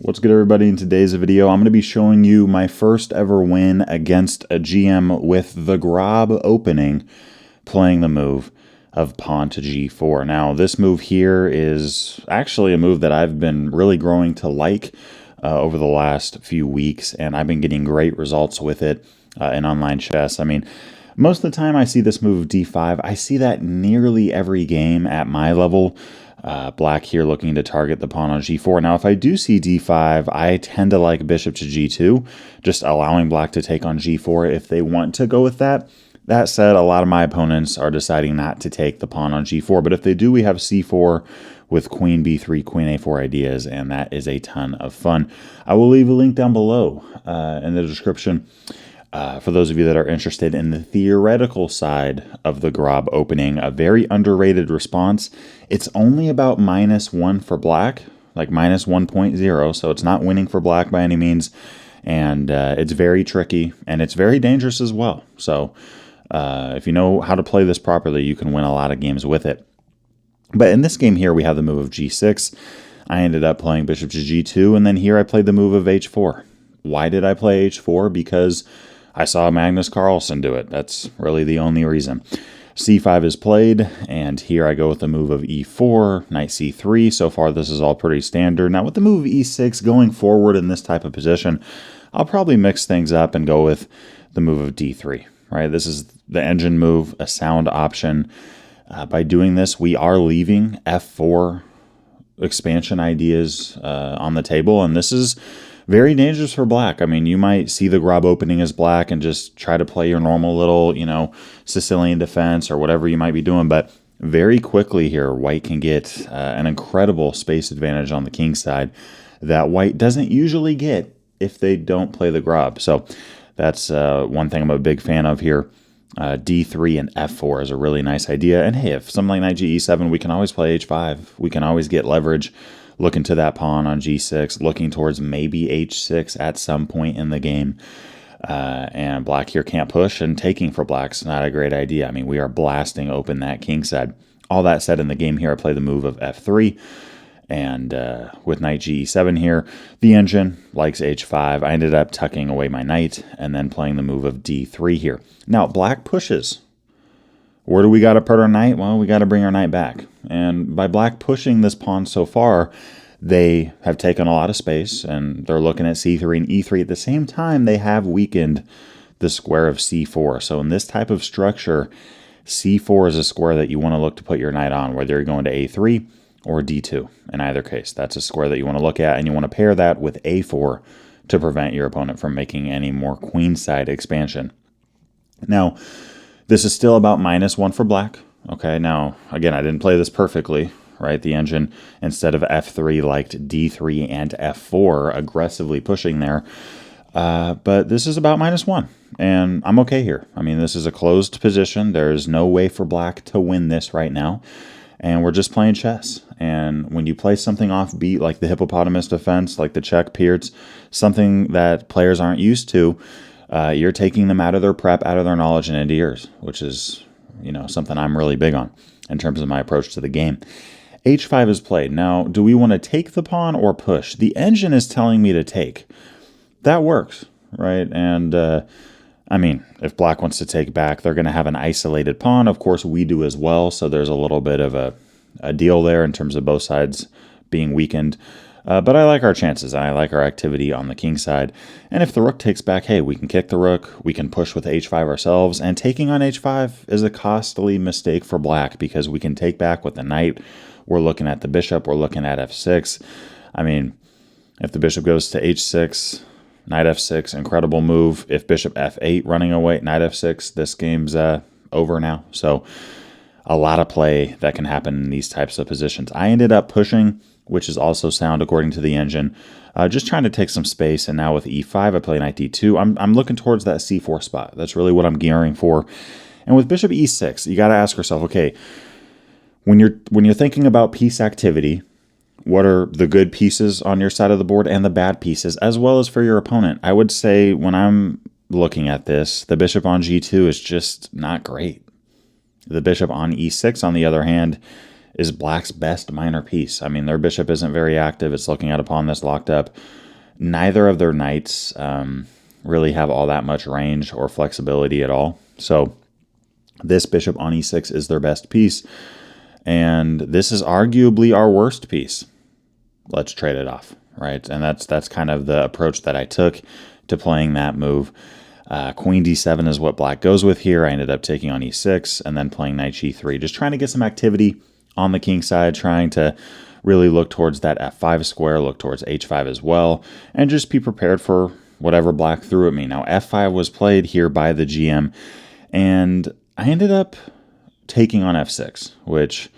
What's good, everybody? In today's video, I'm going to be showing you my first ever win against a GM with the Grob Opening, playing the move of pawn to g4. Now, this move here is actually a move that I've been really growing to like over the last few weeks, and I've been getting great results with it in online chess. I mean, most of the time I see this move d5. I see that nearly every game at my level. Black here looking to target the pawn on g4. Now, if I do see d5, I tend to like bishop to g2, just allowing black to take on g4 if they want to go with that. That said, a lot of my opponents are deciding not to take the pawn on g4, but if they do, we have c4 with queen b3, queen a4 ideas, and that is a ton of fun. I will leave a link down below in the description for those of you that are interested in the theoretical side of the Grob Opening. A very underrated response. It's only about -1 for black, like -1.0, so it's not winning for black by any means, and it's very tricky, and it's very dangerous as well. So if you know how to play this properly, you can win a lot of games with it. But in this game here, we have the move of g6. I ended up playing bishop to g2, and then here I played the move of h4. Why did I play h4? Because I saw Magnus Carlsen do it. That's really the only reason. c5 is played, and here I go with the move of e4, knight c3. So far, this is all pretty standard. Now, with the move of e6, going forward in this type of position, I'll probably mix things up and go with the move of d3, right? This is the engine move, a sound option. By doing this, we are leaving f4 expansion ideas on the table, and this is very dangerous for black. I mean, you might see the Grob Opening as black and just try to play your normal little, Sicilian defense or whatever you might be doing. But very quickly here, white can get an incredible space advantage on the king side that white doesn't usually get if they don't play the Grob. So that's one thing I'm a big fan of here. D3 and f4 is a really nice idea. And hey, if something like knight e7, we can always play h5. We can always get leverage. Looking to that pawn on g6, looking towards maybe h6 at some point in the game. And black here can't push, and taking for black's not a great idea. I mean, we are blasting open that king side. All that said, in the game here, I play the move of f3. And with knight ge7 here, the engine likes h5. I ended up tucking away my knight and then playing the move of d3 here. Now, black pushes. Where do we got to put our knight? Well, we got to bring our knight back. And by black pushing this pawn so far, they have taken a lot of space, and they're looking at c3 and e3. At the same time, they have weakened the square of c4. So in this type of structure, c4 is a square that you want to look to put your knight on, whether you're going to a3 or d2. In either case, that's a square that you want to look at, and you want to pair that with a4 to prevent your opponent from making any more queenside expansion. Now, this is still about -1 for black. Okay, now, again, I didn't play this perfectly, right? The engine, instead of f3, liked d3 and f4, aggressively pushing there. But this is about -1, and I'm okay here. I mean, this is a closed position. There's no way for black to win this right now, and we're just playing chess. And when you play something offbeat, like the hippopotamus defense, like the Czech PIRC, something that players aren't used to, you're taking them out of their prep, out of their knowledge, and into yours, which is, something I'm really big on in terms of my approach to the game. h5 is played. Now, do we want to take the pawn or push? The engine is telling me to take. That works, right? And, I mean, if black wants to take back, they're going to have an isolated pawn. Of course, we do as well, so there's a little bit of a deal there in terms of both sides being weakened. But I like our chances, and I like our activity on the king side. And if the rook takes back, hey, we can kick the rook, we can push with h5 ourselves, and taking on h5 is a costly mistake for black because we can take back with the knight. We're looking at the bishop, we're looking at f6. I mean, if the bishop goes to h6, knight f6, incredible move. If bishop f8 running away, knight f6, this game's over now. So a lot of play that can happen in these types of positions. I ended up pushing, which is also sound according to the engine. Just trying to take some space, and now with e5, I play knight d2. I'm looking towards that c4 spot. That's really what I'm gearing for. And with bishop e6, you got to ask yourself, okay, when you're thinking about piece activity, what are the good pieces on your side of the board and the bad pieces, as well as for your opponent? I would say when I'm looking at this, the bishop on g2 is just not great. The bishop on e6, on the other hand, is black's best minor piece. I mean, their bishop isn't very active. It's looking at a pawn that's locked up. Neither of their knights really have all that much range or flexibility at all. So this bishop on e6 is their best piece, and this is arguably our worst piece. Let's trade it off, right? And that's kind of the approach that I took to playing that move. Queen d7 is what black goes with here. I ended up taking on e6 and then playing knight g3, just trying to get some activity on the king side, trying to really look towards that f5 square, look towards h5 as well, and just be prepared for whatever black threw at me. Now, f5 was played here by the GM, and I ended up taking on f6, which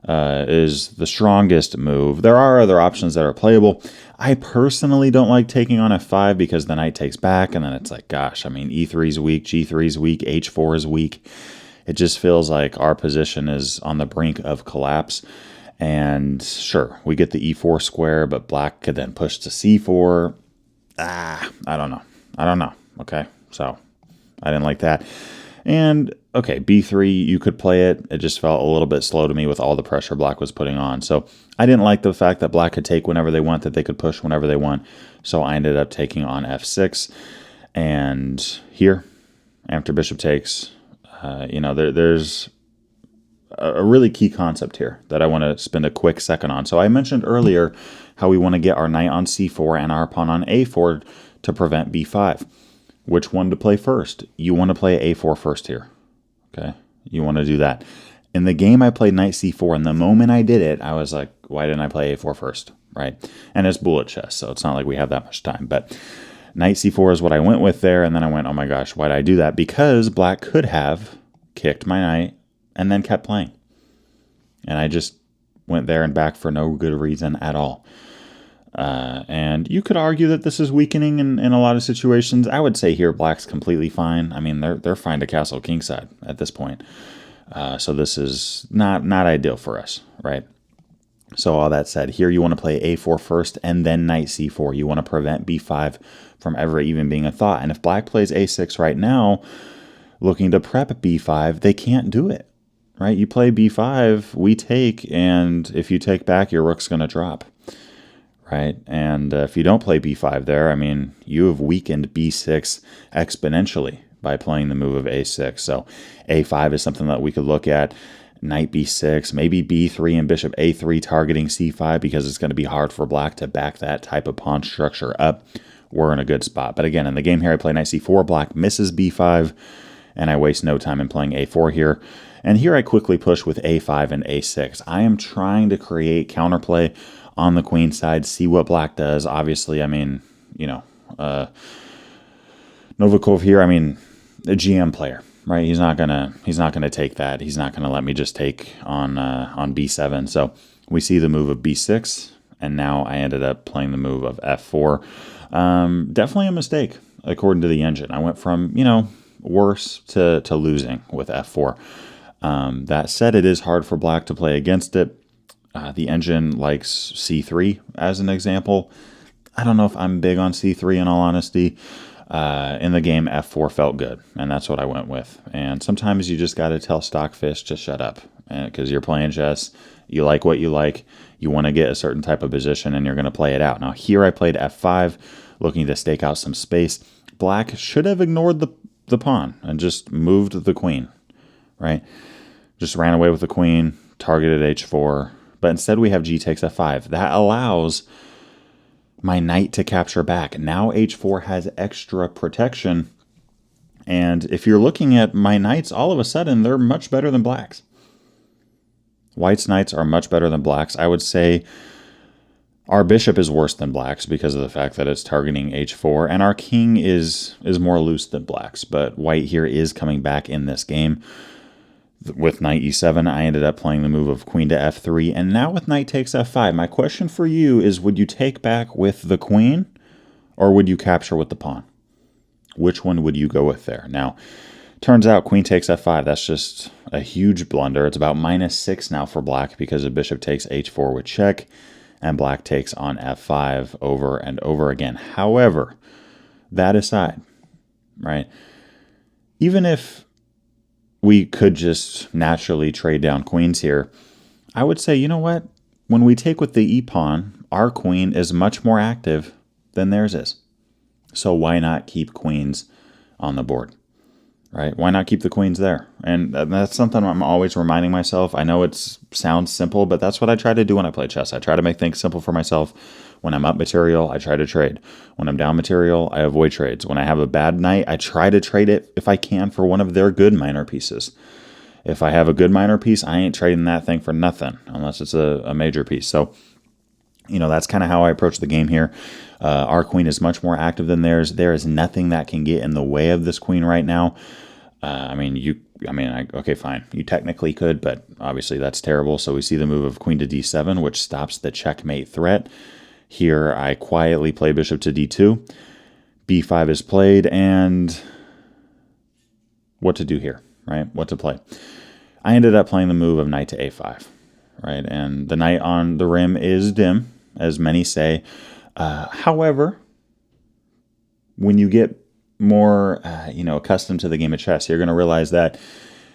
is the strongest move. There are other options that are playable. I personally don't like taking on f5 because the knight takes back, and then it's like, gosh, I mean, e3 is weak, g3 is weak, h4 is weak. It just feels like our position is on the brink of collapse. And sure, we get the e4 square, but black could then push to c4. I don't know. Okay, so I didn't like that. And okay, b3, you could play it. It just felt a little bit slow to me with all the pressure black was putting on. So I didn't like the fact that black could take whenever they want, that they could push whenever they want. So I ended up taking on f6. And here, after bishop takes, there's a really key concept here that I want to spend a quick second on. So I mentioned earlier how we want to get our knight on c4 and our pawn on a4 to prevent b5. Which one to play first? You want to play a4 first here. Okay, you want to do that. In the game, I played knight c4, and the moment I did it, I was like, why didn't I play a4 first, right? And it's bullet chess, so it's not like we have that much time. But knight c4 is what I went with there, and then I went, oh my gosh, why did I do that? Because black could have kicked my knight and then kept playing. And I just went there and back for no good reason at all. And you could argue that this is weakening in a lot of situations. I would say here black's completely fine. I mean, they're fine to castle kingside at this point. So this is not ideal for us, right? So all that said, here you want to play a4 first and then knight c4. You want to prevent b5 from ever even being a thought. And if black plays a6 right now, looking to prep b5, they can't do it, right? You play b5, we take, and if you take back, your rook's going to drop. Right, and if you don't play b5 there, I mean, you have weakened b6 exponentially by playing the move of a6. So a5 is something that we could look at. Knight b6, maybe b3 and bishop a3 targeting c5 because it's going to be hard for black to back that type of pawn structure up. We're in a good spot. But again, in the game here, I play knight c4. Black misses b5, and I waste no time in playing a4 here. And here I quickly push with a5 and a6. I am trying to create counterplay on the queen side, see what black does. Obviously, I mean, Novikov here, I mean, a GM player, right? He's not gonna take that. He's not gonna let me just take on b7. So we see the move of b6, and now I ended up playing the move of f4. Definitely a mistake, according to the engine. I went from, worse to losing with f4. That said, it is hard for black to play against it. The engine likes c3 as an example. I don't know if I'm big on c3 in all honesty. In the game, f4 felt good, and that's what I went with. And sometimes you just got to tell Stockfish to shut up, because you're playing chess. You like what you like. You want to get a certain type of position, and you're going to play it out. Now, here I played f5, looking to stake out some space. Black should have ignored the pawn and just moved the queen, right? Just ran away with the queen, targeted h4. But instead we have g takes f5. That allows my knight to capture back. Now h4 has extra protection. And if you're looking at my knights, all of a sudden they're much better than black's. White's knights are much better than black's. I would say our bishop is worse than black's because of the fact that it's targeting h4. And our king is more loose than black's. But white here is coming back in this game. With knight e7, I ended up playing the move of queen to f3, and now with knight takes f5, my question for you is, would you take back with the queen, or would you capture with the pawn? Which one would you go with there? Now, turns out queen takes f5, that's just a huge blunder. It's about -6 now for black because of bishop takes h4 with check, and black takes on f5 over and over again. However, that aside, right, even if we could just naturally trade down queens here, I would say, you know what? When we take with the e-pawn, our queen is much more active than theirs is. So why not keep queens on the board, right? Why not keep the queens there? And that's something I'm always reminding myself. I know it sounds simple, but that's what I try to do when I play chess. I try to make things simple for myself. When I'm up material, I try to trade. When I'm down material, I avoid trades. When I have a bad night, I try to trade it if I can for one of their good minor pieces. If I have a good minor piece, I ain't trading that thing for nothing unless it's a major piece. So, you know, that's kind of how I approach the game here. Our queen is much more active than theirs. There is nothing that can get in the way of this queen right now. Okay, fine. You technically could, but obviously that's terrible. So we see the move of queen to d7, which stops the checkmate threat. Here, I quietly play bishop to d2. b5 is played, and what to do here, right? What to play? I ended up playing the move of knight to a5, right? And the knight on the rim is dim, as many say. However, when you get more, accustomed to the game of chess, you're going to realize that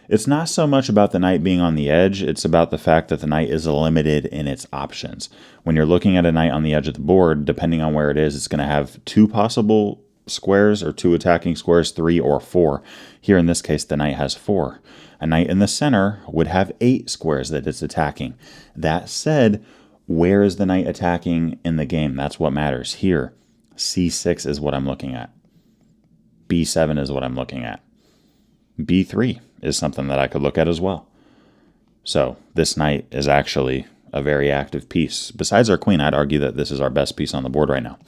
it's not so much about the knight being on the edge. It's about the fact that the knight is limited in its options. When you're looking at a knight on the edge of the board, depending on where it is, it's going to have two possible squares or two attacking squares, 3 or 4. Here in this case, the knight has 4. A knight in the center would have 8 squares that it's attacking. That said, where is the knight attacking in the game? That's what matters. Here, c6 is what I'm looking at. b7 is what I'm looking at. b3 is something that I could look at as well. So this knight is actually a very active piece. Besides our queen, I'd argue that this is our best piece on the board right now.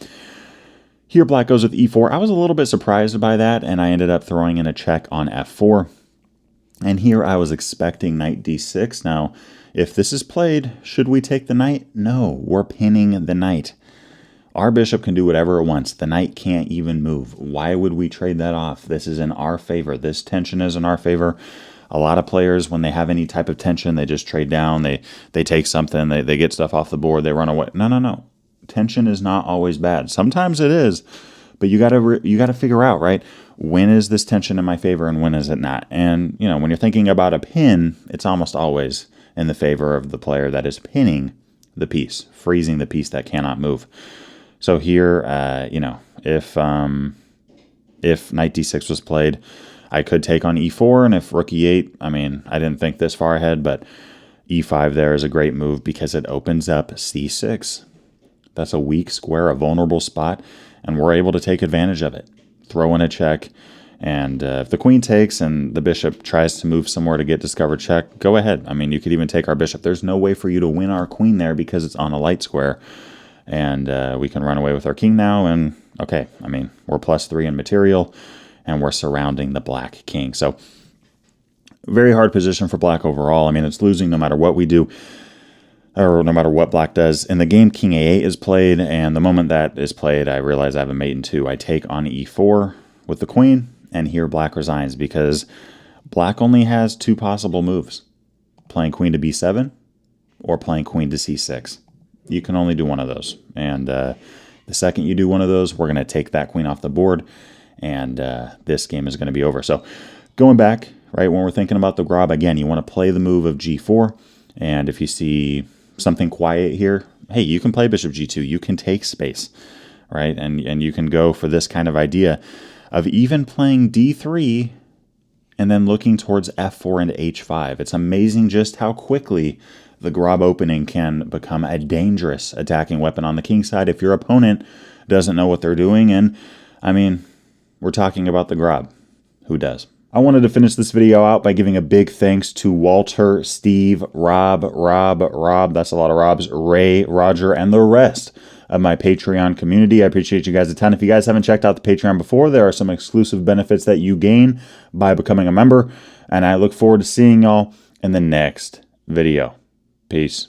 Here, black goes with e4. I was a little bit surprised by that, and I ended up throwing in a check on f4. And here I was expecting knight d6. Now, if this is played, should we take the knight? No, we're pinning the knight. Our bishop can do whatever it wants. The knight can't even move. Why would we trade that off? This is in our favor. This tension is in our favor. A lot of players, when they have any type of tension, they just trade down. They take something. They get stuff off the board. They run away. No. Tension is not always bad. Sometimes it is, but you gotta figure out, right? When is this tension in my favor and when is it not? And when you're thinking about a pin, it's almost always in the favor of the player that is pinning the piece, freezing the piece that cannot move. So here, if knight d6 was played, I could take on e4, and if rook e8, I didn't think this far ahead, but e5 there is a great move because it opens up c6. That's a weak square, a vulnerable spot, and we're able to take advantage of it. Throw in a check, and if the queen takes and the bishop tries to move somewhere to get discovered check, go ahead. You could even take our bishop. There's no way for you to win our queen there because it's on a light square. And we can run away with our king now, and okay, we're +3 in material, and we're surrounding the black king. So, very hard position for black overall. It's losing no matter what we do, or no matter what black does. In the game, king a8 is played, and the moment that is played, I realize I have a mate in 2. I take on e4 with the queen, and here black resigns, because black only has 2 possible moves. Playing queen to b7, or playing queen to c6. You can only do one of those. And the second you do one of those, we're going to take that queen off the board, and this game is going to be over. So going back, right, when we're thinking about the Grob, again, you want to play the move of g4. And if you see something quiet here, hey, you can play bishop g2. You can take space, right? And you can go for this kind of idea of even playing d3 and then looking towards f4 into h5. It's amazing just how quickly the Grob opening can become a dangerous attacking weapon on the king side if your opponent doesn't know what they're doing. And, we're talking about the Grob. Who does? I wanted to finish this video out by giving a big thanks to Walter, Steve, Rob, that's a lot of Robs, Ray, Roger, and the rest of my Patreon community. I appreciate you guys a ton. If you guys haven't checked out the Patreon before, there are some exclusive benefits that you gain by becoming a member. And I look forward to seeing y'all in the next video. Peace.